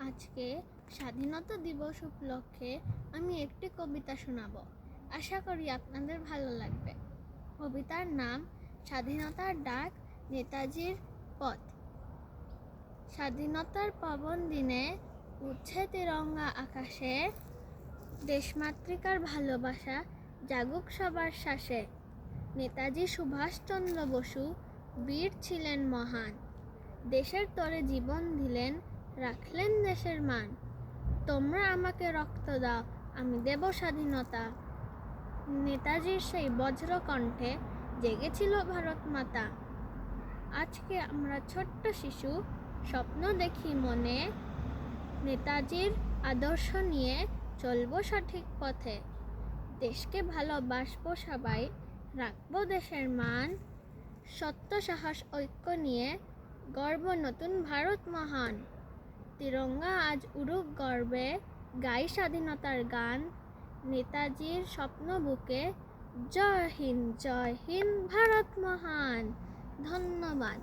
আজকে স্বাধীনতা দিবস উপলক্ষে আমি একটি কবিতা শোনাব। আশা করি আপনাদের ভালো লাগবে। কবিতার নাম স্বাধীনতার ডাক, নেতাজির পথ। স্বাধীনতার পাবন দিনে উঠছে তিরঙ্গা আকাশে, দেশমাতৃকার ভালোবাসা জাগুক সবার শ্বাসে। নেতাজি সুভাষচন্দ্র বসু বীর ছিলেন মহান, দেশের তরে জীবন দিলেন, রাখলেন দেশের মান। তোমরা আমাকে রক্ত দাও, আমি দেব স্বাধীনতা। নেতাজির সেই বজ্র কণ্ঠে জেগেছিল ভারত মাতা। আজকে আমরা ছোট্ট শিশু, স্বপ্ন দেখি মনে, নেতাজির আদর্শ নিয়ে চলবো সঠিক পথে। দেশকে ভালোবাসবো সবাই, রাখবো দেশের মান, সত্য সাহস ঐক্য নিয়ে গর্ব নতুন ভারত মহান। তিরঙ্গা আজ উড়ুক গর্বে, গাই স্বাধীনতার গান, নেতাজির স্বপ্ন বুকে। জয় হিন্দ, জয় হিন্দ, ভারত মহান। ধন্যবাদ।